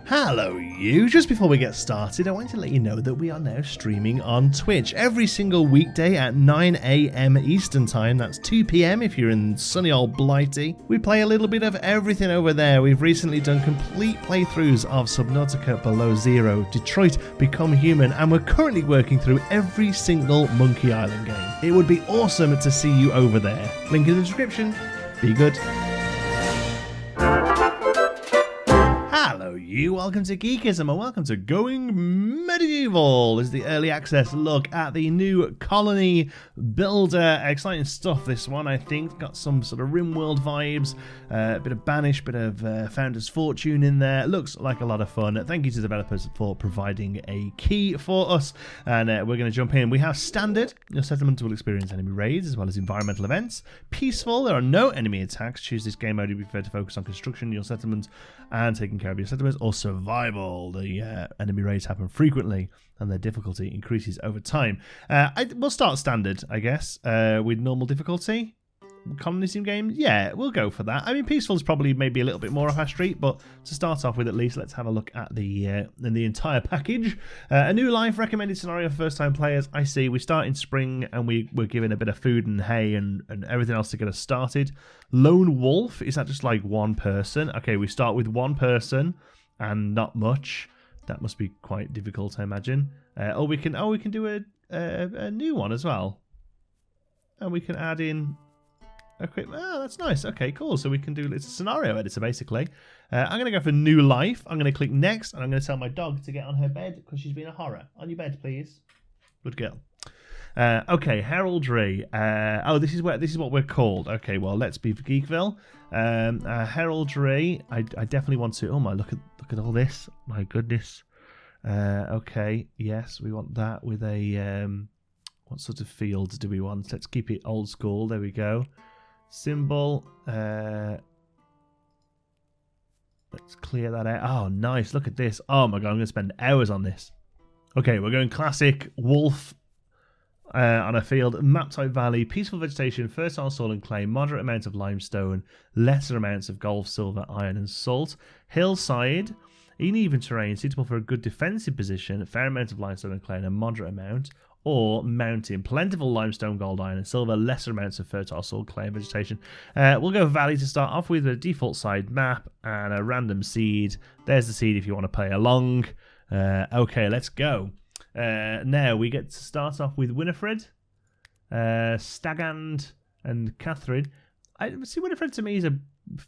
Hello you! Just before we get started, I want to let you know that we are now streaming on Twitch every single weekday at 9 AM Eastern Time. That's 2 PM if you're in sunny old Blighty. We play a little bit of everything over there. We've recently done complete playthroughs of Subnautica Below Zero, Detroit Become Human, and we're currently working through every single Monkey Island game. It would be awesome to see you over there. Link in the description. Be good. Hello you, welcome to Geekism and welcome to Going Medieval. This is the early access look at the new colony builder. Exciting stuff this one, I think. Got some sort of RimWorld vibes, a bit of Banish, bit of Founder's Fortune in there. Looks like a lot of fun. Thank you to developers for providing a key for us. And we're going to jump in. We have standard. Your settlement will experience enemy raids as well as environmental events. Peaceful, there are no enemy attacks. Choose this game mode if you prefer to focus on construction, your settlement, and taking care of your settlements, or survival. The enemy raids happen frequently and their difficulty increases over time. We'll start standard, I guess, with normal difficulty. Colony sim games, yeah, we'll go for that. I mean, peaceful is probably maybe a little bit more off our street, but to start off with, at least, let's have a look at the entire package. A new life, recommended scenario for first-time players. I see. We start in spring, and we're given a bit of food and hay and everything else to get us started. Lone wolf, is that just like one person? Okay, we start with one person and not much. That must be quite difficult, I imagine. Or we can do a new one as well, and we can add in. Oh, that's nice. Okay, cool. So we can do, it's a scenario editor basically. I'm going to go for new life. I'm going to click next, and I'm going to tell my dog to get on her bed because she's been a horror. On your bed, please. Good girl. Okay, heraldry. This is what we're called. Okay, well, let's be for Geekville. Heraldry. I definitely want to. Oh my, look at all this. My goodness. Okay, yes, we want that with a. What sort of fields do we want? Let's keep it old school. There we go. Symbol. Let's clear that out. Oh, nice. Look at this. Oh my god, I'm going to spend hours on this. Okay, we're going classic wolf on a field. Map type valley. Peaceful vegetation. Fertile soil and clay. Moderate amount of limestone. Lesser amounts of gold, silver, iron and salt. Hillside. Uneven terrain. Suitable for a good defensive position. A fair amount of limestone and clay and a moderate amount. Or mountain, plentiful limestone, gold, iron, and silver, lesser amounts of fertile soil, clay, and vegetation. We'll go valley to start off with a default side map and a random seed. There's the seed if you want to play along. Okay, let's go. Now we get to start off with Winifred, Stagand, and Catherine. I see Winifred to me is a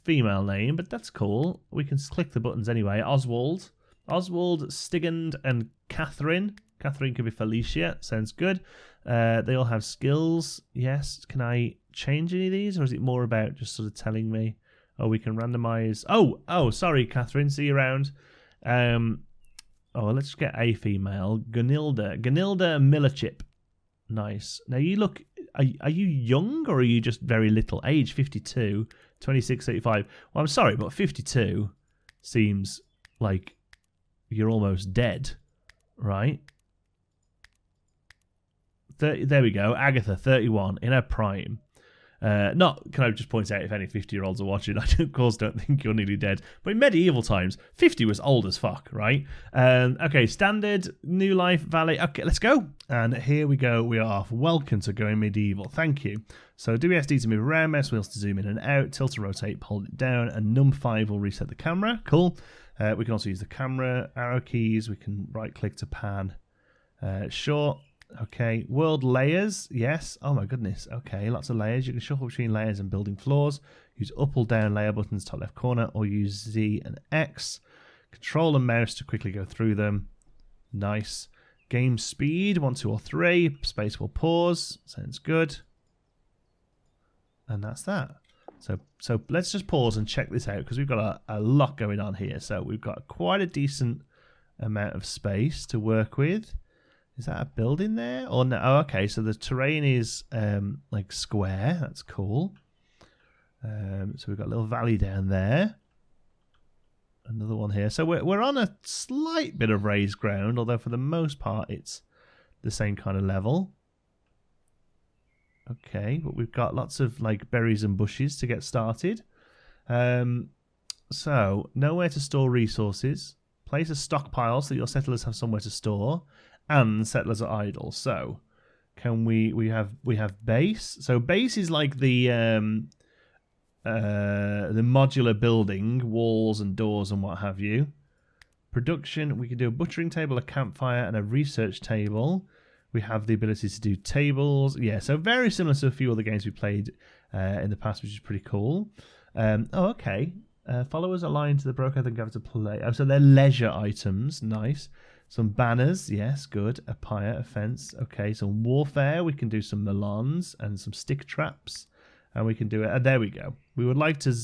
female name, but that's cool. We can click the buttons anyway. Oswald, Stigand, and Catherine. Catherine could be Felicia. Sounds good. They all have skills. Yes. Can I change any of these, or is it more about just sort of telling me? Oh, we can randomize. Oh, sorry, Catherine. See you around. Let's get a female. Gunilda Millerchip. Nice. Now you look. Are you young or are you just very little? Age 52, 26, 85. Well, I'm sorry, but 52 seems like you're almost dead, right? There we go. Agatha, 31, in her prime. Can I just point out, if any 50-year-olds are watching, I of course don't think you're nearly dead. But in medieval times, 50 was old as fuck, right? Okay, standard, new life, valley. Okay, let's go. And here we go. We are off. Welcome to Going Medieval. Thank you. So WSD to move around, mouse wheels to zoom in and out, tilt to rotate, hold it down, and num5 will reset the camera. Cool. We can also use the camera arrow keys. We can right-click to pan. Sure. Okay, world layers, yes. Oh my goodness, okay, lots of layers. You can shuffle between layers and building floors. Use up or down layer buttons, top left corner, or use Z and X. Control and mouse to quickly go through them. Nice. Game speed, 1, 2, or 3. Space will pause. Sounds good. And that's that. So let's just pause and check this out, because we've got a lot going on here. So we've got quite a decent amount of space to work with. Is that a building there? Or no? Oh, okay. So the terrain is like square. That's cool. So we've got a little valley down there. Another one here. So we're on a slight bit of raised ground, although for the most part it's the same kind of level. Okay, but we've got lots of like berries and bushes to get started. So nowhere to store resources. place a stockpile so that your settlers have somewhere to store, and settlers are idle. So, can we have base? So base is like the modular building, walls and doors and what have you. Production, we can do a butchering table, a campfire, and a research table. We have the ability to do tables. Yeah, so very similar to a few other games we played in the past, which is pretty cool. Oh, okay. Followers aligned to the broker then go to play. Oh, so they're leisure items. Nice. Some banners. Yes, good. A pyre, a fence. Okay, some warfare. We can do some melons and some stick traps. And we can do it. There we go. We would like to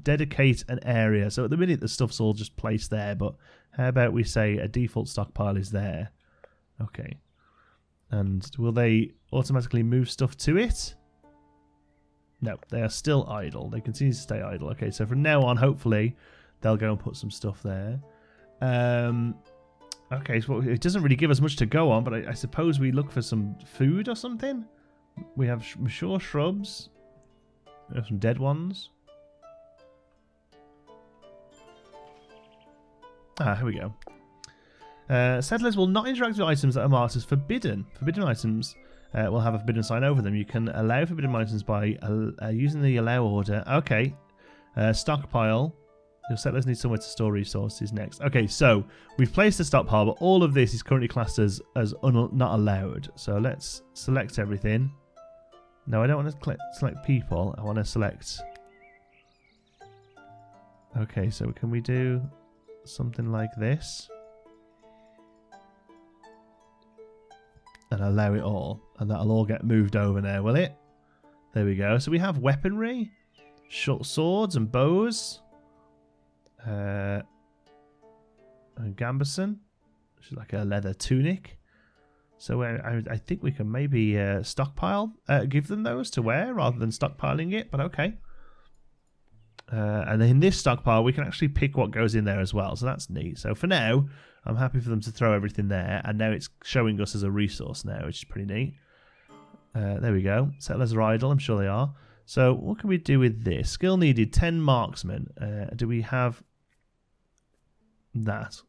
dedicate an area. So at the minute, the stuff's all just placed there. But how about we say a default stockpile is there? Okay. And will they automatically move stuff to it? No, they are still idle. They continue to stay idle. Okay, so from now on, hopefully, they'll go and put some stuff there. Okay, so it doesn't really give us much to go on, but I suppose we look for some food or something. We have mature shrubs. We have some dead ones. Ah, here we go. Settlers will not interact with items that are marked as forbidden. Forbidden items will have a forbidden sign over them. You can allow forbidden items by using the allow order. Okay. Stockpile. Your settlers need somewhere to store resources next. Okay, so we've placed a stockpile, but all of this is currently classed as not allowed. So let's select everything. No, I don't want to select people. I want to select... Okay, so can we do something like this? And allow it all. And that'll all get moved over now, will it? There we go. So we have weaponry, short swords and bows. And gambeson, which is like a leather tunic. So I think we can maybe stockpile, give them those to wear rather than stockpiling it, but okay. And then in this stockpile, we can actually pick what goes in there as well, so that's neat. So for now, I'm happy for them to throw everything there, and now it's showing us as a resource now, which is pretty neat. There we go. Settlers are idle, I'm sure they are. So what can we do with this? Skill needed, 10 marksmen. Do we have that?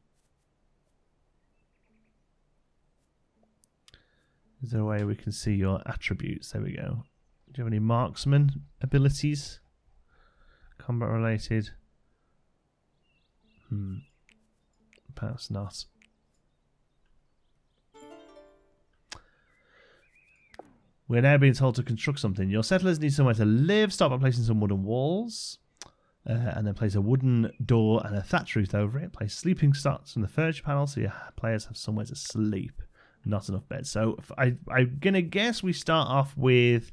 Is there a way we can see your attributes? There we go. Do you have any marksman abilities? Combat related? Perhaps not. We're now being told to construct something. Your settlers need somewhere to live. Start by placing some wooden walls. And then place a wooden door and a thatch roof over it. Place sleeping slots from the furniture panel so your players have somewhere to sleep. Not enough beds. So I'm going to guess we start off with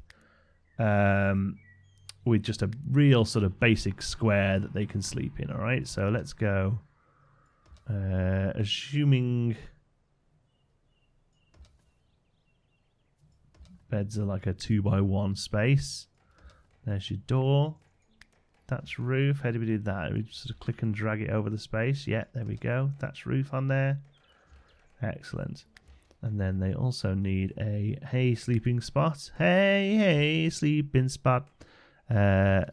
just a real sort of basic square that they can sleep in. All right, so let's go. Assuming beds are like a 2x1 space. There's your door. Thatch roof. How do we do that? We sort of click and drag it over the space. Yeah, there we go. Thatch roof on there. Excellent. And then they also need a hey sleeping spot. Hey sleeping spot. How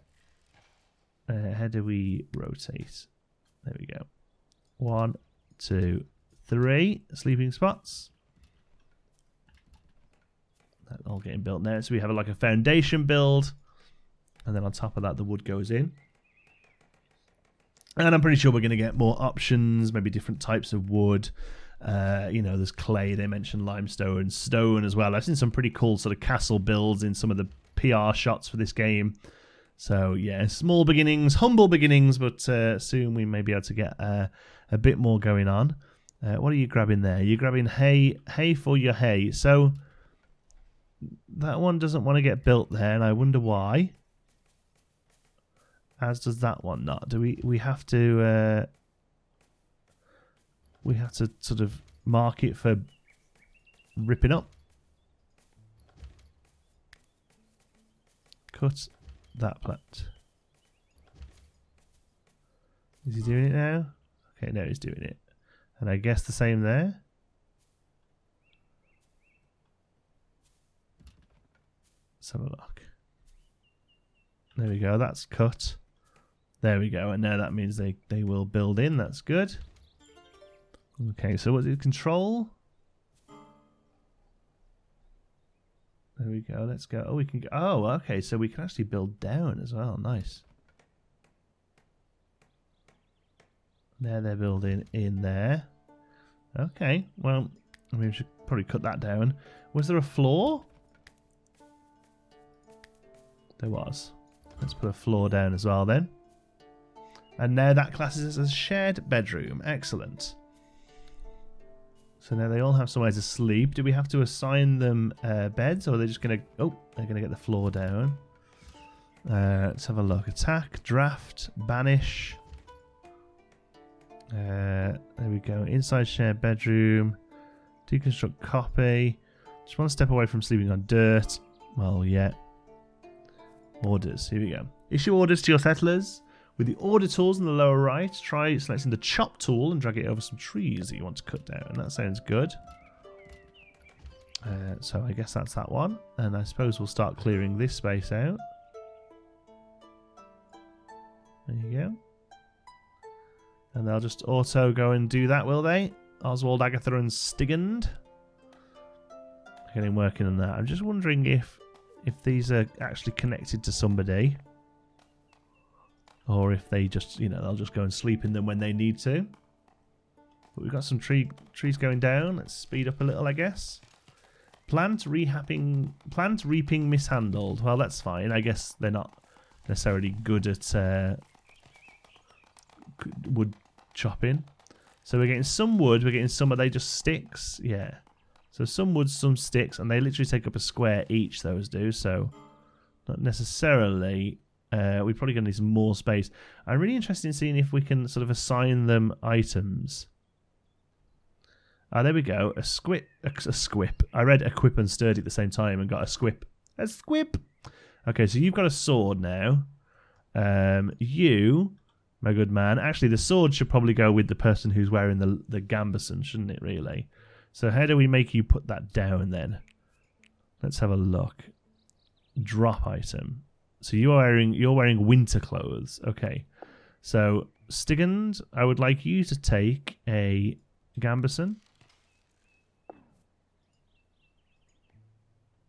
do we rotate? There we go. 1, 2, 3 sleeping spots. That's all getting built now. So we have like a foundation build. And then on top of that, the wood goes in. And I'm pretty sure we're going to get more options, maybe different types of wood. You know, there's clay, they mentioned limestone, stone as well. I've seen some pretty cool sort of castle builds in some of the PR shots for this game. So yeah, small beginnings, humble beginnings, but soon we may be able to get a bit more going on. What are you grabbing there? You're grabbing hay for your hay. So that one doesn't want to get built there, and I wonder why. As does that one not. Do we have to sort of mark it for ripping up? Cut that plant. Is he doing it now? Okay, no, he's doing it. And I guess the same there. Let's have a look. There we go, that's cut. There we go, and now that means they will build in, that's good. Okay, so what's it? Control? There we go. Let's go. Oh, we can go. Oh, okay. So we can actually build down as well. Nice. There, they're building in there. Okay. Well, we should probably cut that down. Was there a floor? There was. Let's put a floor down as well then. And now that classes as a shared bedroom. Excellent. So now they all have somewhere to sleep. Do we have to assign them beds, or are they just going to... Oh, they're going to get the floor down. Let's have a look. Attack, draft, banish. There we go. Inside shared bedroom. Deconstruct, copy. Just one step away from sleeping on dirt. Well, yeah. Orders. Here we go. Issue orders to your settlers. With the order tools in the lower right, try selecting the chop tool and drag it over some trees that you want to cut down. That sounds good. So I guess that's that one. And I suppose we'll start clearing this space out. There you go. And they'll just auto go and do that, will they? Oswald, Agatha and Stigand. Getting working on that. I'm just wondering if these are actually connected to somebody. Or if they just, you know, they'll just go and sleep in them when they need to. But we've got some trees going down. Let's speed up a little, I guess. Plant reaping mishandled. Well, that's fine. I guess they're not necessarily good at wood chopping. So we're getting some wood. We're getting some. Are they just sticks? Yeah. So some wood, some sticks, and they literally take up a square each. Those do. So not necessarily. We're probably going to need some more space. I'm really interested in seeing if we can sort of assign them items. There we go. A squip. I read equip and sturdy at the same time and got a squip. A squip. Okay, so you've got a sword now. You, my good man. Actually, the sword should probably go with the person who's wearing the gambeson, shouldn't it, really? So how do we make you put that down then? Let's have a look. Drop item. So you're wearing winter clothes. Okay. So Stigand, I would like you to take a gambeson.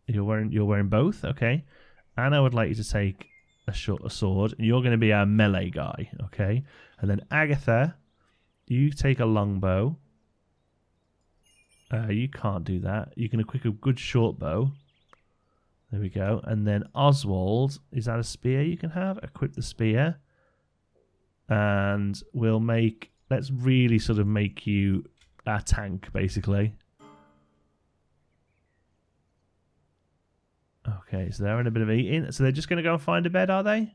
You're wearing both, okay. And I would like you to take a sword. You're going to be our melee guy, okay. And then Agatha, you take a longbow. You can't do that. You can equip a good short bow. There we go. And then Oswald, is that a spear you can have? Equip the spear. And let's really sort of make you a tank, basically. Okay, so they're having a bit of eating. So they're just going to go and find a bed, are they?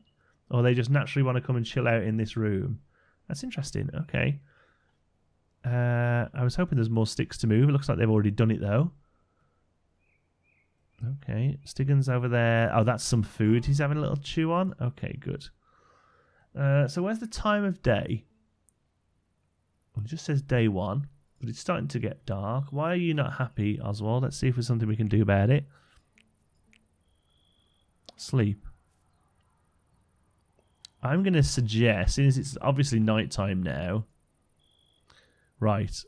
Or they just naturally want to come and chill out in this room? That's interesting. Okay. I was hoping there's more sticks to move. It looks like they've already done it, though. Okay, Stigand's over there. Oh, that's some food he's having a little chew on. Okay, good. So where's the time of day? Well, it just says day 1, but it's starting to get dark. Why are you not happy, Oswald? Let's see if there's something we can do about it. Sleep. I'm going to suggest, since it's obviously nighttime now. Right.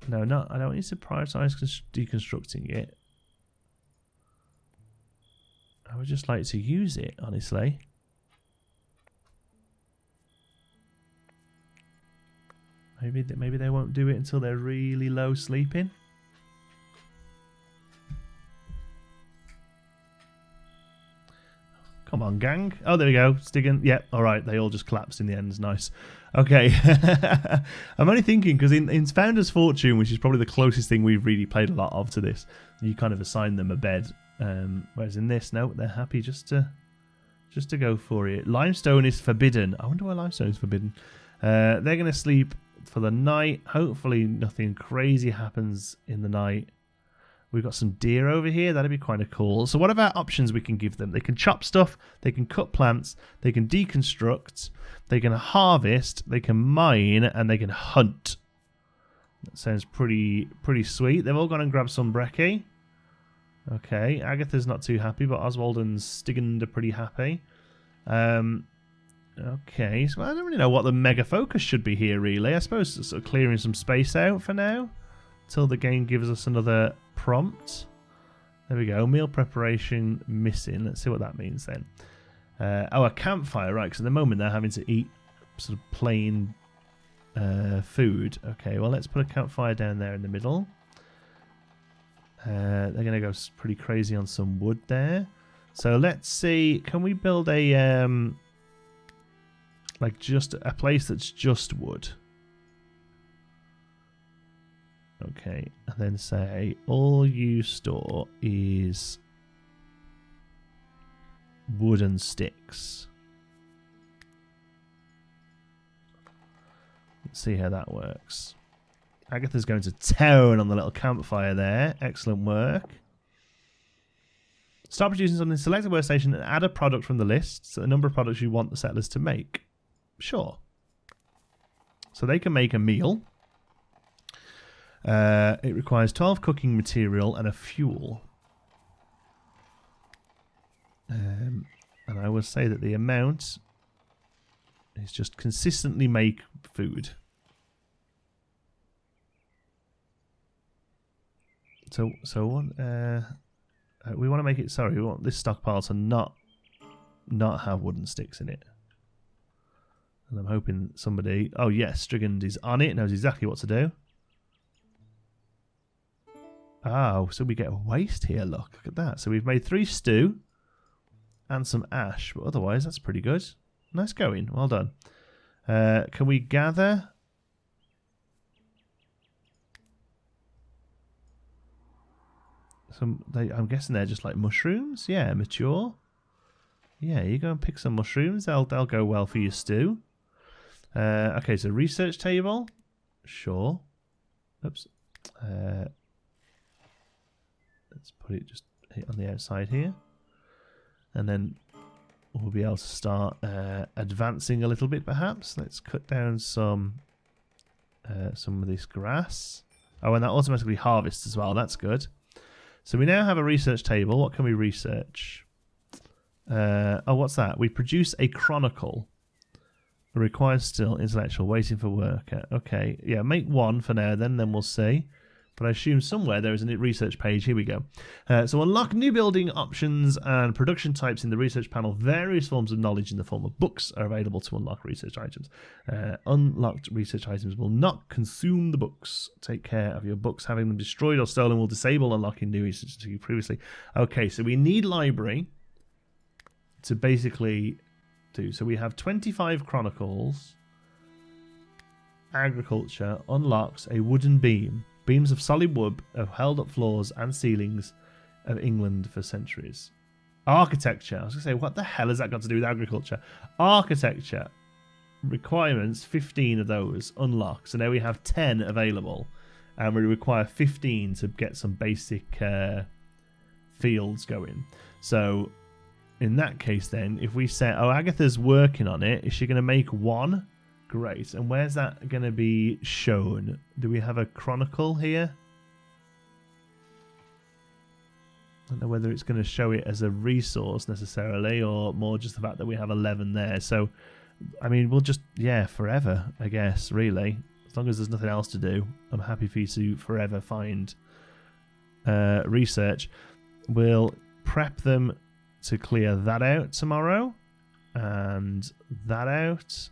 No, I don't need to prioritize deconstructing it. I would just like to use it, honestly. Maybe they won't do it until they're really low sleeping. Come on, gang. Oh, there we go. Stigand. Yep. All right. They all just collapsed in the end. Nice. Okay. I'm only thinking because in Founder's Fortune, which is probably the closest thing we've really played a lot of to this, you kind of assign them a bed. Whereas in this, no, they're happy just to go for it. Limestone is forbidden. I wonder why limestone is forbidden. They're going to sleep for the night. Hopefully nothing crazy happens in the night. We've got some deer over here. That'd be kind of cool. So what about options we can give them? They can chop stuff. They can cut plants. They can deconstruct. They can harvest. They can mine. And they can hunt. That sounds pretty sweet. They've all gone and grabbed some brekkie. Okay. Agatha's not too happy, but Oswald and Stigand are pretty happy. Okay, so I don't really know what the mega focus should be here, really. I suppose sort of clearing some space out for now, till the game gives us another prompt. There we go, meal preparation missing. Let's see what that means then. Oh, a campfire, right, because at the moment they're having to eat sort of plain food. Okay, well, let's put a campfire down there in the middle. They're going to go pretty crazy on some wood there. So let's see, can we build a, like just a place that's just wood? Okay, and then say all you store is wooden sticks. Let's see how that works. Agatha's going to town on the little campfire there. Excellent work. Start producing something, select a workstation and add a product from the list. So the number of products you want the settlers to make. Sure. So they can make a meal. It requires 12 cooking material and a fuel. And I will say that the amount is just consistently make food. So what? We want to make it. Sorry, we want this stockpile to not have wooden sticks in it. And I'm hoping somebody. Oh yes, Strigand is on it. Knows exactly what to do. Oh, so we get a waste here. Look at that. So we've made 3 stew and some ash, but otherwise that's pretty good. Nice going. Well done. Can we gather? I'm guessing they're just like mushrooms. Yeah, mature. Yeah, you go and pick some mushrooms. They'll go well for your stew. Okay, so research table. Sure. Oops. Let's put it just on the outside here. And then we'll be able to start advancing a little bit perhaps. Let's cut down some of this grass. Oh, and that automatically harvests as well. That's good. So we now have a research table. What can we research? Oh, what's that? We produce a chronicle. It requires still intellectual, waiting for worker. Okay, yeah, make 1 for now, then we'll see. But I assume somewhere there is a research page. Here we go. So unlock new building options and production types in the research panel. Various forms of knowledge in the form of books are available to unlock research items. Unlocked research items will not consume the books. Take care of your books. Having them destroyed or stolen will disable unlocking new research to you previously. Okay, so we need library to basically do. So we have 25 chronicles. Agriculture unlocks a wooden beam. Beams of solid wood have held up floors and ceilings of England for centuries. Architecture. I was going to say, what the hell has that got to do with agriculture? Architecture. Requirements, 15 of those unlock. So now we have 10 available. And we require 15 to get some basic fields going. So in that case then, if we say, oh, Agatha's working on it, is she going to make 1? Great. And where's that going to be shown? Do we have a chronicle here? I don't know whether it's going to show it as a resource necessarily, or more just the fact that we have 11 there. So, I mean, we'll just, yeah, forever, I guess, really. As long as there's nothing else to do, I'm happy for you to forever find research. We'll prep them to clear that out tomorrow. And that out.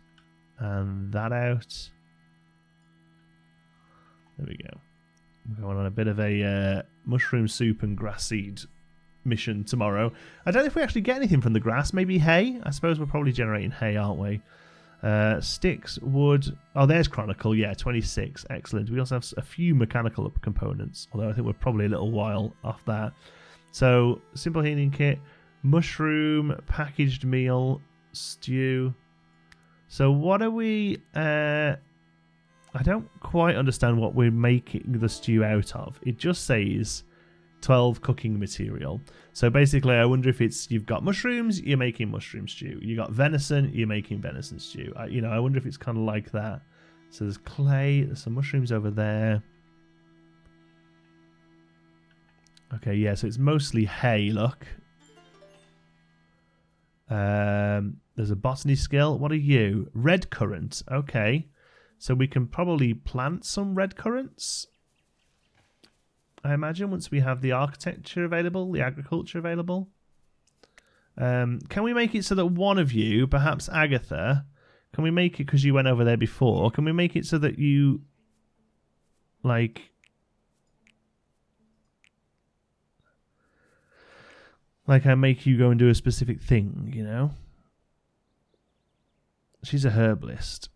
And that out. There we go. We're going on a bit of a mushroom soup and grass seed mission tomorrow. I don't know if we actually get anything from the grass. Maybe hay? I suppose we're probably generating hay, aren't we? Sticks, wood. Oh, there's Chronicle. Yeah, 26. Excellent. We also have a few mechanical components, although I think we're probably a little while off that. So, simple healing kit, mushroom, packaged meal, stew. So what are we... I don't quite understand what we're making the stew out of. It just says 12 cooking material. So basically, I wonder if it's you've got mushrooms, you're making mushroom stew. You got venison, you're making venison stew. I wonder if it's kind of like that. So there's clay, there's some mushrooms over there. Okay, yeah, so it's mostly hay, look. There's There's a botany skill. What are you? Red currant. Okay. So we can probably plant some red currants, I imagine, once we have the architecture available, the agriculture available. Can we make it so that one of you, perhaps Agatha, can we make it, because you went over there before, can we make it so that you, like I make you go and do a specific thing, you know? She's a herbalist.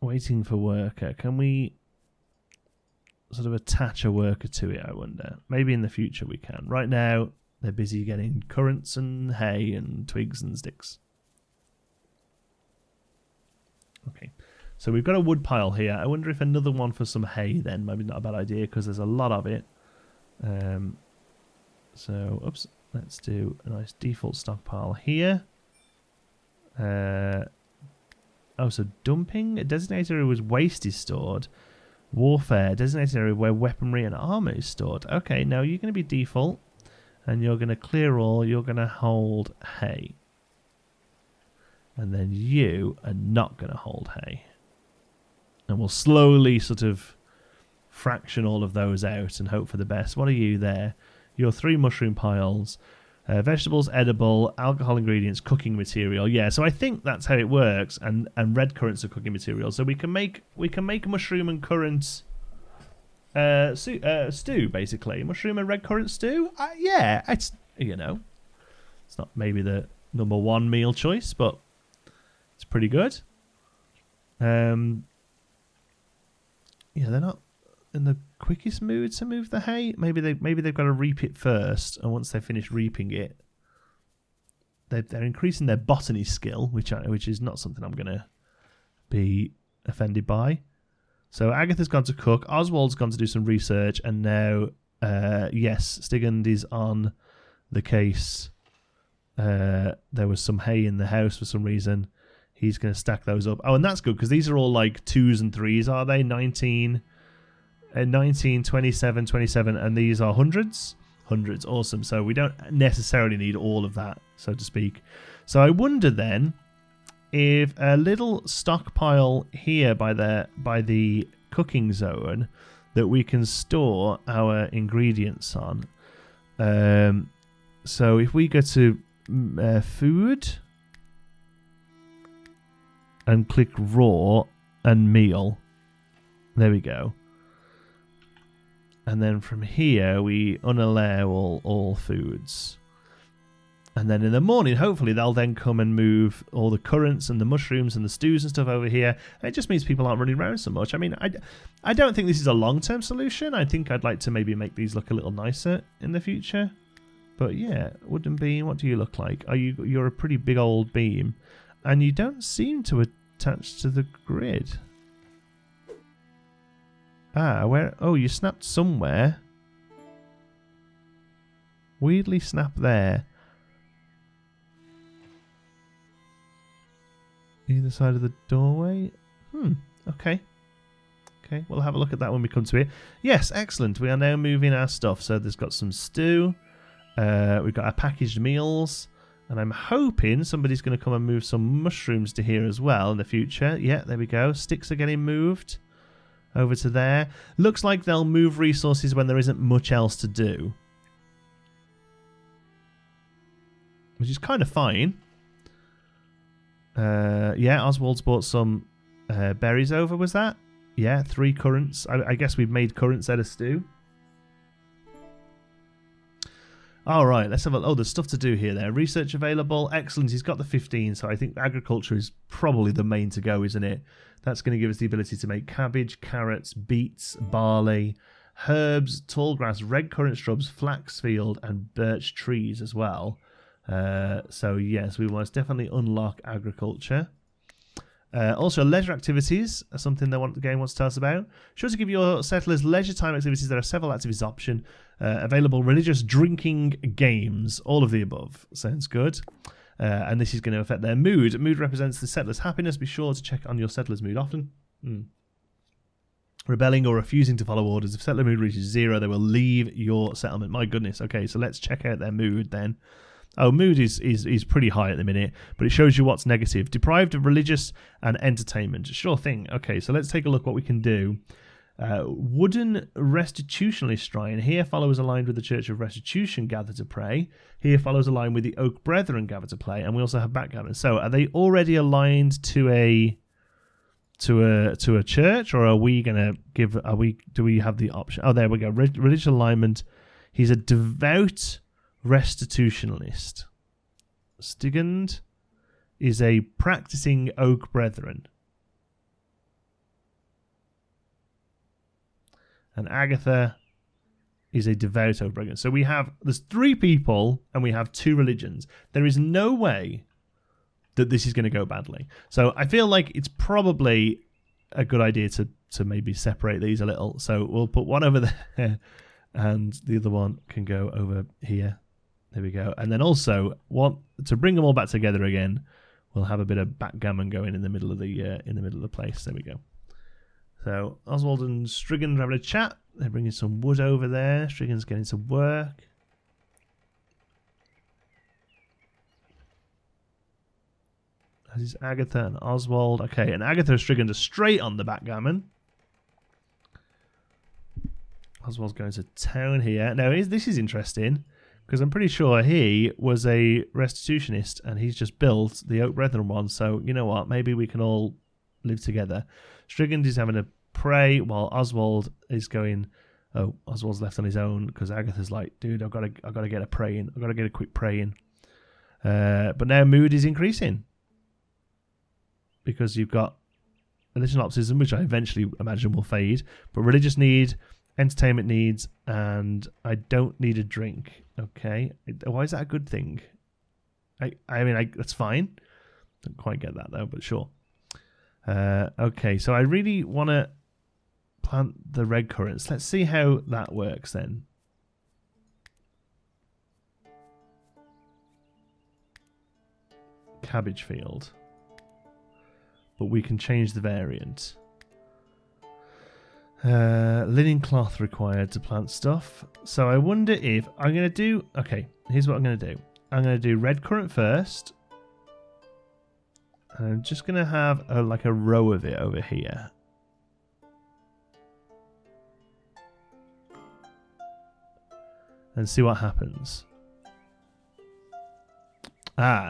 Waiting for worker. Can we sort of attach a worker to it, I wonder? Maybe in the future we can. Right now, they're busy getting currants and hay and twigs and sticks. Okay. So we've got a wood pile here. I wonder if another one for some hay then. Maybe not a bad idea because there's a lot of it. So, oops. Let's do a nice default stockpile here. Oh, so dumping? A designated area where waste is stored. Warfare. A designated area where weaponry and armor is stored. Okay, now you're going to be default. And you're going to clear all. You're going to hold hay. And then you are not going to hold hay. And we'll slowly sort of fraction all of those out and hope for the best. What are you there? You're 3 mushroom piles. Vegetables, edible, alcohol ingredients, cooking material. Yeah, so I think that's how it works. And red currants are cooking material. So we can make mushroom and currant stew, basically. Mushroom and red currant stew. Yeah, it's, you know, it's not maybe the number one meal choice, but it's pretty good. Yeah, they're not in the quickest mood to move the hay. Maybe they've got to reap it first, and once they finish reaping it, they're increasing their botany skill, which is not something I'm gonna be offended by. So Agatha's gone to cook, Oswald's gone to do some research, and now yes, Stigand is on the case. There was some hay in the house for some reason. He's going to stack those up. Oh, and that's good because these are all like 2s and 3s, are they? 19, 27, 27, and these are hundreds. Hundreds, awesome. So we don't necessarily need all of that, so to speak. So I wonder then if a little stockpile here by the cooking zone that we can store our ingredients on. So if we go to food and click raw and meal, there we go. And then from here we unallow all foods. And then in the morning, hopefully, they'll then come and move all the currants and the mushrooms and the stews and stuff over here. And it just means people aren't running around so much. I mean, I don't think this is a long-term solution. I think I'd like to maybe make these look a little nicer in the future. But yeah, wooden beam, what do you look like? You're a pretty big old beam. And you don't seem to attach to the grid. Where? Oh, you snapped somewhere. Weirdly snapped there. Either side of the doorway. Okay. Okay, we'll have a look at that when we come to it. Yes, excellent. We are now moving our stuff. So there's got some stew. We've got our packaged meals. And I'm hoping somebody's going to come and move some mushrooms to here as well in the future. Yeah, there we go. Sticks are getting moved over to there. Looks like they'll move resources when there isn't much else to do. Which is kind of fine. Yeah, Oswald's bought some berries over, was that? Yeah, 3 currants. I guess we've made currants out of stew. Alright, let's have a... Oh, there's stuff to do here there. Research available. Excellent. He's got the 15, so I think agriculture is probably the main to go, isn't it? That's going to give us the ability to make cabbage, carrots, beets, barley, herbs, tall grass, red currant shrubs, flax field, and birch trees as well. So yes, we must definitely unlock agriculture. Also, leisure activities are something the game wants to tell us about. Sure to give your settlers leisure time activities. There are several activities options available. Religious, drinking, games, all of the above. Sounds good. And this is going to affect their mood. Mood represents the settlers' happiness. Be sure to check on your settlers' mood often. Rebelling or refusing to follow orders. If settler mood reaches 0, they will leave your settlement. My goodness. Okay, so let's check out their mood then. Oh, mood is pretty high at the minute, but it shows you what's negative. Deprived of religious and entertainment. Sure thing. Okay, so let's take a look what we can do. Wooden Restitutionalist Shrine. Here followers aligned with the Church of Restitution gather to pray. Here followers aligned with the Oak Brethren gather to play. And we also have backgammon. So are they already aligned to a church, or are we gonna give? Do we have the option? Oh, there we go. Religious alignment. He's a devout restitutionalist. Stigand is a practicing Oak Brethren. And Agatha is a devout Oak Brethren. So there's 3 people and we have 2 religions. There is no way that this is going to go badly. So I feel like it's probably a good idea to maybe separate these a little. So we'll put one over there and the other one can go over here. There we go. And then also, to bring them all back together again, we'll have a bit of backgammon going in the middle of the place. There we go. So Oswald and Strigan are having a chat. They're bringing some wood over there. Strigan's getting to work. This is Agatha and Oswald. Okay, and Agatha and Strigan are straight on the backgammon. Oswald's going to town here. Now, this is interesting, because I'm pretty sure he was a restitutionist and he's just built the Oak Brethren one. So, you know what? Maybe we can all live together. Strigan is having a pray while Oswald is going... Oh, Oswald's left on his own because Agatha's like, dude, I've got to get a pray in. I've got to get a quick pray in. But now mood is increasing, because you've got religious optimism, which I eventually imagine will fade, but religious need, entertainment needs, and I don't need a drink. Okay, why is that a good thing? I mean, that's fine. Don't quite get that though, but sure. Okay, so I really want to plant the red currants. Let's see how that works then. Cabbage field. But we can change the variant. Linen cloth required to plant stuff. So I wonder if I'm going to do... Okay, here's what I'm going to do. I'm going to do red currant first. And I'm just going to have like a row of it over here. And see what happens.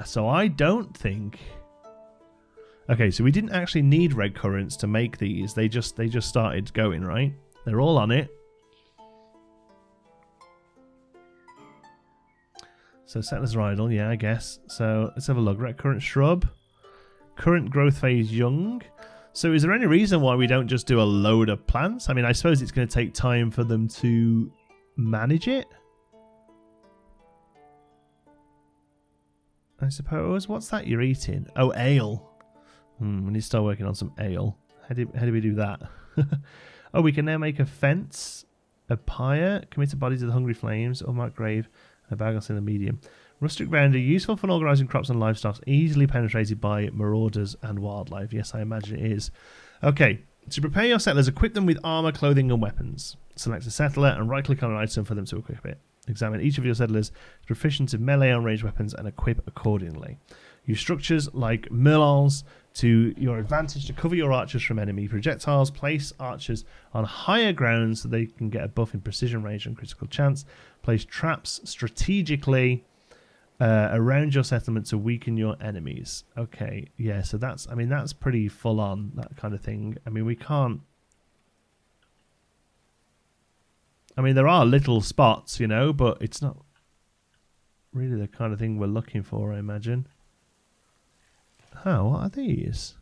So I don't think... Okay, so we didn't actually need red currants to make these. They just started going, right? They're all on it. So settlers are idle, yeah, I guess. So let's have a look. Red currant shrub. Current growth phase young. So is there any reason why we don't just do a load of plants? I mean, I suppose it's going to take time for them to manage it. I suppose. What's that you're eating? Oh, ale. We need to start working on some ale. How do we do that? Oh, we can now make a fence, a pyre, commit a body to the hungry flames, unmarked grave, and a bagels in the medium. Rustic boundary, useful for organising crops and livestock, easily penetrated by marauders and wildlife. Yes, I imagine it is. Okay, to prepare your settlers, equip them with armour, clothing and weapons. Select a settler and right-click on an item for them to equip it. Examine each of your settlers' proficient in melee and ranged weapons and equip accordingly. Use structures like merlons to your advantage to cover your archers from enemy projectiles. Place archers on higher ground so they can get a buff in precision range and critical chance. Place traps strategically around your settlement to weaken your enemies. Okay, yeah, so that's pretty full on, that kind of thing. I mean, we can't... I mean, there are little spots, you know, but it's not really the kind of thing we're looking for, I imagine. Oh, what are these?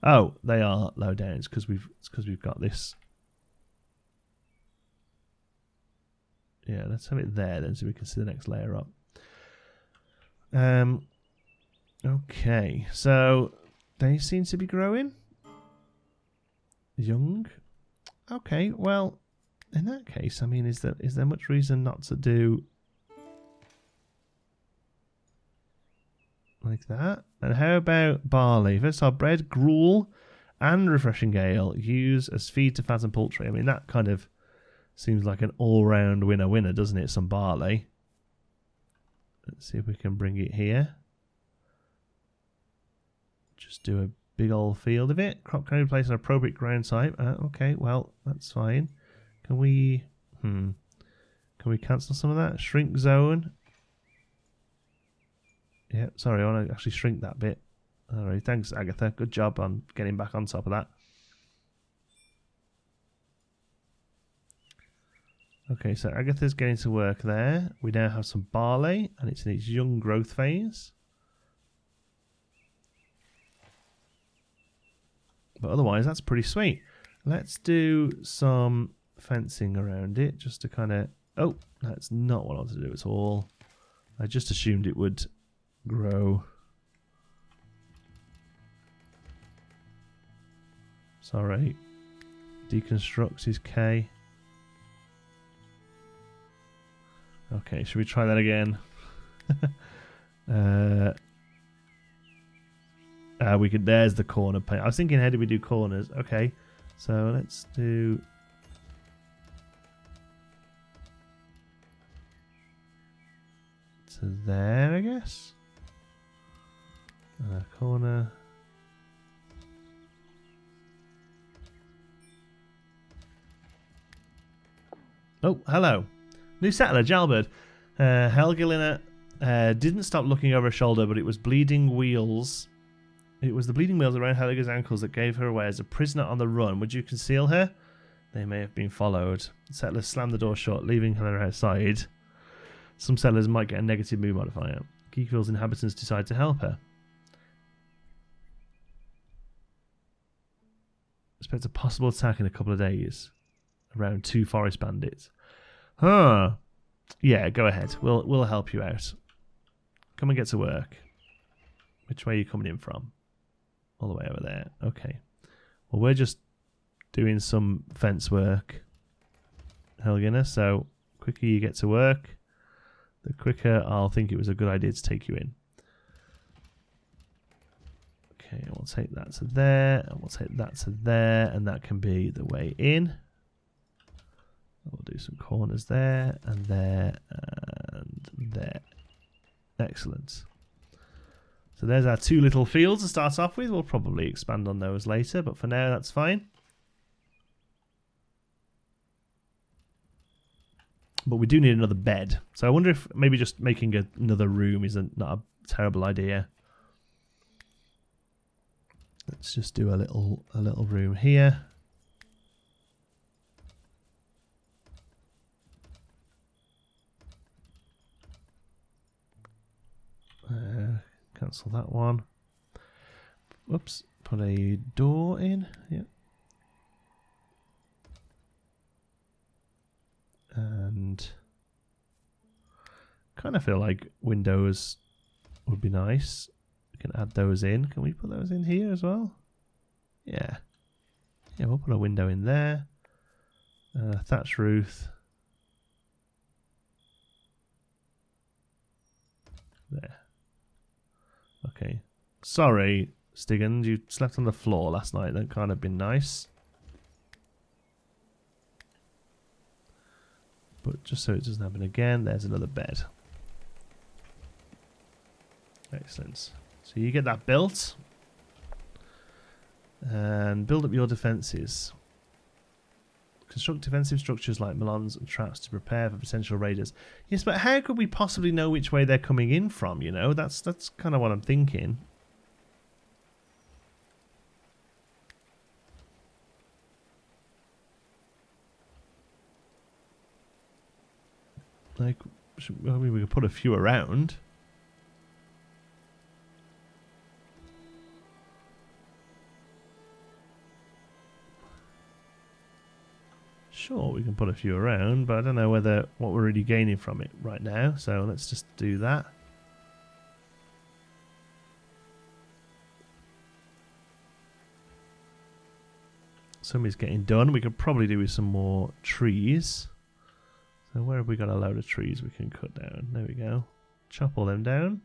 Oh, they are low downs because we've got this. Yeah, let's have it there then so we can see the next layer up. Okay, so they seem to be growing. Young. Okay, well, in that case, I mean, is there much reason not to do like that? And how about barley? First off, bread, gruel, and refreshing ale. Use as feed to fatten poultry. I mean, that kind of seems like an all-round winner, doesn't it? Some barley. Let's see if we can bring it here. Just do a big old field of it. Crop can be placed on appropriate ground type. Okay, well, that's fine. Can we... Can we cancel some of that? Shrink zone. Yeah, sorry, I want to actually shrink that bit. Alright, thanks, Agatha. Good job on getting back on top of that. Okay, so Agatha's getting to work there. We now have some barley, and it's in its young growth phase. But otherwise, that's pretty sweet. Let's do some fencing around it, just to kind of... Oh, that's not what I wanted to do at all. I just assumed it would grow. Sorry. Deconstructs is K. Okay, should we try that again? We could. There's the corner paint. I was thinking, how do we do corners? Okay, so let's do. To there, I guess. Corner. Oh, hello. New settler, Jalbert. Helgelina didn't stop looking over her shoulder, but it was bleeding wheels. It was the bleeding wheels around Helga's ankles that gave her away as a prisoner on the run. Would you conceal her? They may have been followed. The settlers slammed the door shut, leaving her outside. Some settlers might get a negative mood modifier. Geekville's inhabitants decide to help her. Expect a possible attack in a couple of days. Around 2 forest bandits. Huh. Yeah, go ahead. We'll help you out. Come and get to work. Which way are you coming in from? All the way over there. Okay. Well, we're just doing some fence work, Helgina, so the quicker you get to work, the quicker I'll think it was a good idea to take you in. Okay, we'll take that to there, and we'll take that to there, and that can be the way in. We'll do some corners there, and there, and there. Excellent. So there's our 2 little fields to start off with. We'll probably expand on those later, but for now that's fine. But we do need another bed. So I wonder if maybe just making another room is not a terrible idea. Let's just do a little room here. Cancel that one. Whoops. Put a door in. Yep. And kind of feel like windows would be nice. We can add those in. Can we put those in here as well? Yeah. Yeah, we'll put a window in there. Thatch roof. There. Okay. Sorry, Stiggins, you slept on the floor last night. That kind of been nice. But just so it doesn't happen again, there's another bed. Excellent. So you get that built. And build up your defences. Construct defensive structures like melons and traps to prepare for potential raiders. Yes, but how could we possibly know which way they're coming in from, you know? That's kind of what I'm thinking. Like, I mean, we could put a few around. Sure, we can put a few around, but I don't know what we're really gaining from it right now. So let's just do that. Somebody's getting done. We could probably do with some more trees. So where have we got a load of trees we can cut down? There we go. Chop all them down.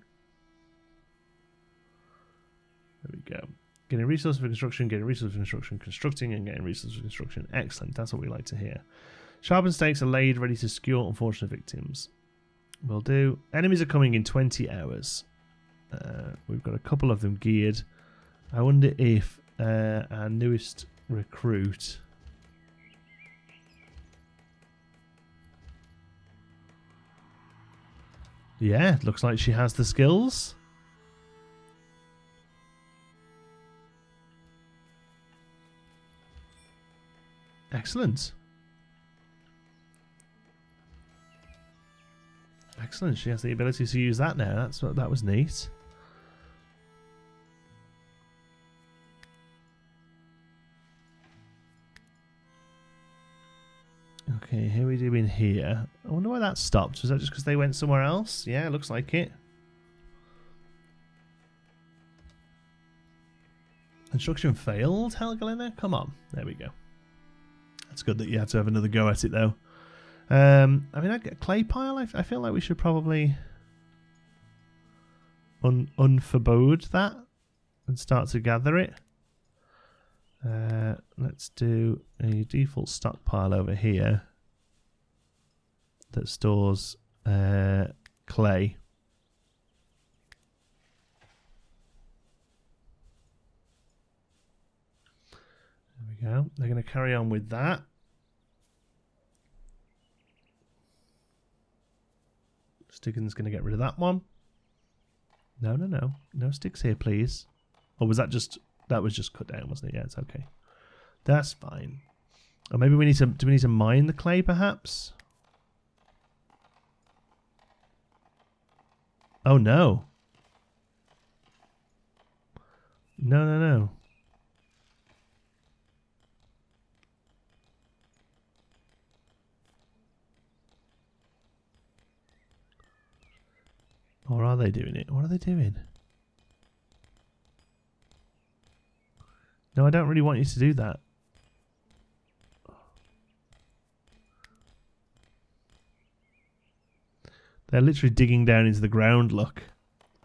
There we go. Getting resources for construction, getting resources for construction, constructing and getting resources for construction. Excellent. That's what we like to hear. Sharpened stakes are laid ready to skewer unfortunate victims. We'll do. Enemies are coming in 20 hours. We've got a couple of them geared. I wonder if our newest recruit... Yeah, looks like she has the skills. Excellent. Excellent. She has the ability to use that now. That was neat. Okay, here we do in here. I wonder why that stopped. Was that just because they went somewhere else? Yeah, looks like it. Construction failed, Helgalina? Come on. There we go. It's good that you had to have another go at it, though. I mean, a clay pile, I feel like we should probably unforbode that and start to gather it. Let's do a default stockpile over here that stores clay. There we go. They're going to carry on with that. Stickin's going to get rid of that one. No. No sticks here, please. Or was that just... That was just cut down, wasn't it? Yeah, it's okay. That's fine. Or maybe we need to... Do we need to mine the clay, perhaps? Oh, no. No. Or are they doing it? What are they doing? No, I don't really want you to do that. They're literally digging down into the ground, look.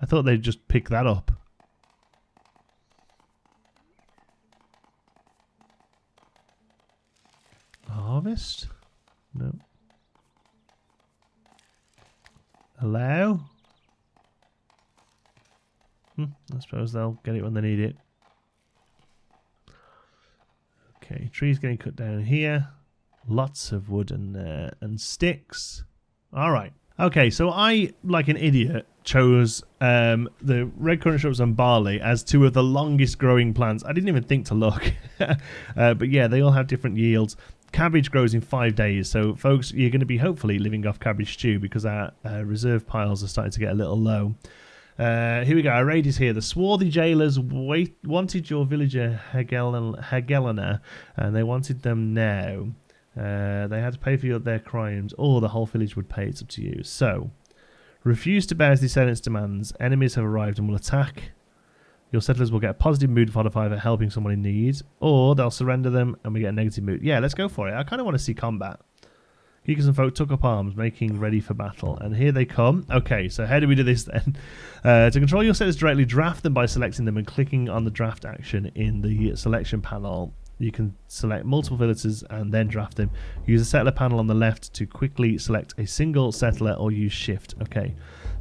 I thought they'd just pick that up. Harvest? No. Allow? I suppose they'll get it when they need it. Okay, trees getting cut down here. Lots of wood and sticks. All right. Okay, so I, like an idiot, chose the red currant shrubs and barley as two of the longest growing plants. I didn't even think to look. But yeah, they all have different yields. Cabbage grows in 5 days. So, folks, you're going to be hopefully living off cabbage stew because our reserve piles are starting to get a little low. Here we go. Our raid is here. The swarthy jailers wanted your villager Helgalina, and they wanted them now. They had to pay for their crimes, or the whole village would pay. It's up to you. So, refuse to bow to the assailants' demands. Enemies have arrived and will attack. Your settlers will get a positive mood modifier for helping someone in need, or they'll surrender them and we get a negative mood. Yeah, let's go for it. I kind of want to see combat. Geekers and folk took up arms, making ready for battle. And here they come. Okay, so how do we do this then? To control your settlers directly, draft them by selecting them and clicking on the draft action in the selection panel. You can select multiple villagers and then draft them. Use the settler panel on the left to quickly select a single settler or use shift. Okay.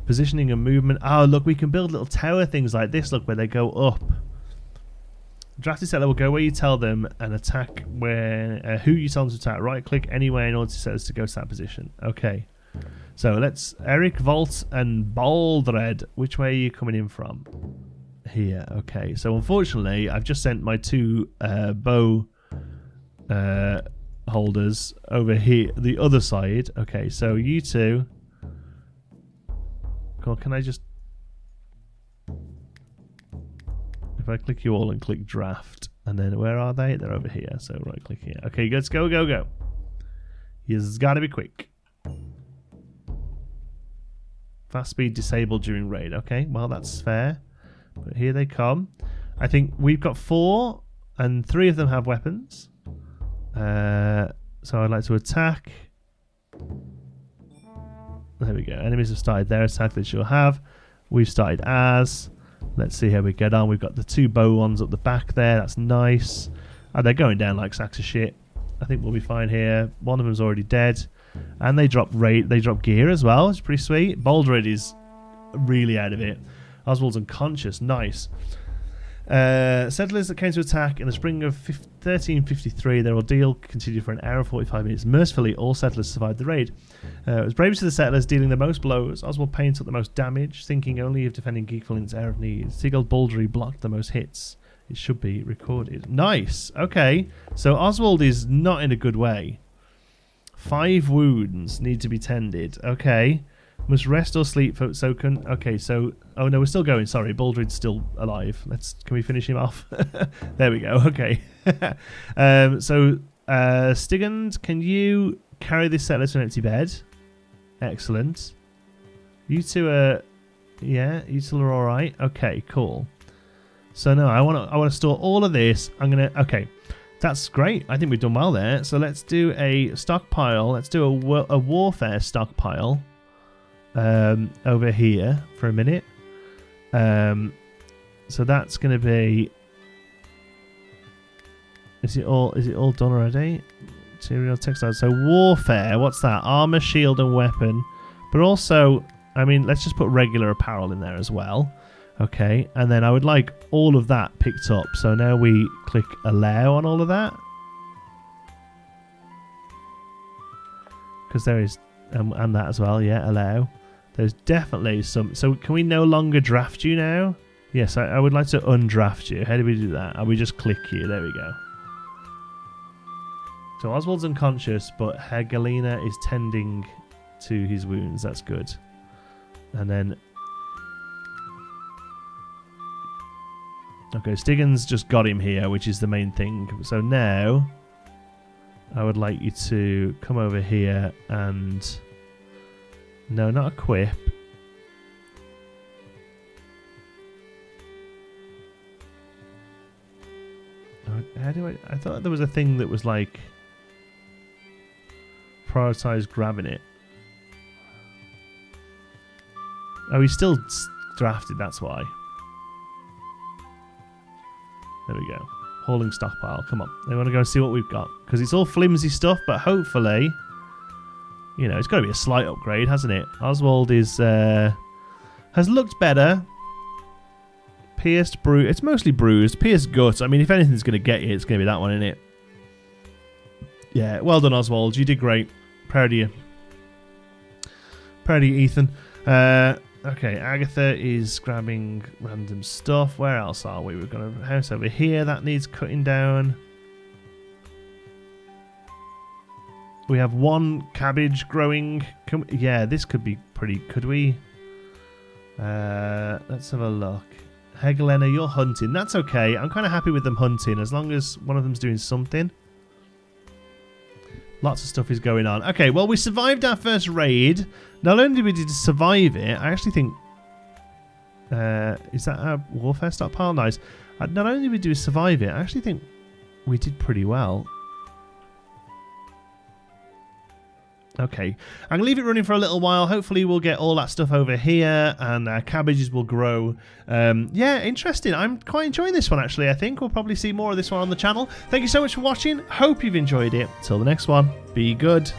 Positioning and movement. Oh, look, we can build little tower things like this, look, where they go up. Drafted settler will go where you tell them and attack where who you tell them to attack. Right click anywhere in order to set us to go to that position. Okay. So let's Eric, Volt and Baldred. Which way are you coming in from? Here. Okay. So unfortunately I've just sent my two bow holders over here the other side. Okay, so you two. Cool, can I just... If I click you all and click draft, and then where are they? They're over here, so right click here. Okay, let's go. You've got to be quick. Fast speed disabled during raid. Okay, well, that's fair. But here they come. I think we've got 4, and 3 of them have weapons. So I'd like to attack. There we go. Enemies have started their attack. They sure have. We've started ours. Let's see how we get on. We've got the 2 bow ones up the back there. That's nice. Oh, they're going down like sacks of shit. I think we'll be fine here. One of them's already dead. And they drop gear as well. It's pretty sweet. Baldred is really out of it. Oswald's unconscious. Nice. Settlers that came to attack in the spring of 1353. Their ordeal continued for an hour and 45 minutes. Mercifully, all settlers survived the raid. It was bravest of the settlers, dealing the most blows. Oswald Payne took the most damage, thinking only of defending Geekful in its hour of need. Sigurd Baldry blocked the most hits. It should be recorded. Nice. Okay. So Oswald is not in a good way. 5 wounds need to be tended. Okay. Must rest or sleep for okay, so oh no, we're still going, sorry, Baldrid's still alive. Can we finish him off? There we go, okay. Stigand, can you carry this settler to an empty bed? Excellent. You two are you two are alright. Okay, cool. So no, I wanna store all of this. Okay. That's great. I think we've done well there. So let's do a stockpile. Let's do a warfare stockpile. Over here for a minute. So that's going to be. Is it all done already? Material, textiles. So warfare. What's that? Armor, shield, and weapon. But also, I mean, let's just put regular apparel in there as well. Okay, and then I would like all of that picked up. So now we click allow on all of that, because there is and that as well. Yeah, allow. There's definitely some. So can we no longer draft you now? Yes, I would like to undraft you. How do we do that? We just click you. There we go. So Oswald's unconscious, but Helgelina is tending to his wounds. That's good. And then... Okay, Stigand's just got him here, which is the main thing. So now, I would like you to come over here and... No, not equip. How do I thought there was a thing that was like prioritize grabbing it. Oh, he's still drafted, that's why. There we go. Hauling stockpile. Come on. They want to go and see what we've got. Because it's all flimsy stuff, but hopefully... You know, it's got to be a slight upgrade, hasn't it? Oswald is has looked better. Pierced, bruised. It's mostly bruised. Pierced gut. I mean, if anything's going to get you, it's going to be that one, isn't it? Yeah, well done, Oswald. You did great. Proud of you. Proud of you, Ethan. Okay, Agatha is grabbing random stuff. Where else are we? We've got a house over here that needs cutting down. We have one cabbage growing. Yeah, this could be pretty... Could we? Let's have a look. Helgelina, you're hunting. That's okay. I'm kind of happy with them hunting as long as one of them's doing something. Lots of stuff is going on. Okay, well, we survived our first raid. Not only did we survive it, I actually think... is that our warfare stockpile? Nice. Not only did we survive it, I actually think we did pretty well. Okay, I'm going to leave it running for a little while. Hopefully we'll get all that stuff over here and our cabbages will grow. Yeah, interesting. I'm quite enjoying this one, actually. I think we'll probably see more of this one on the channel. Thank you so much for watching. Hope you've enjoyed it. Till the next one, be good.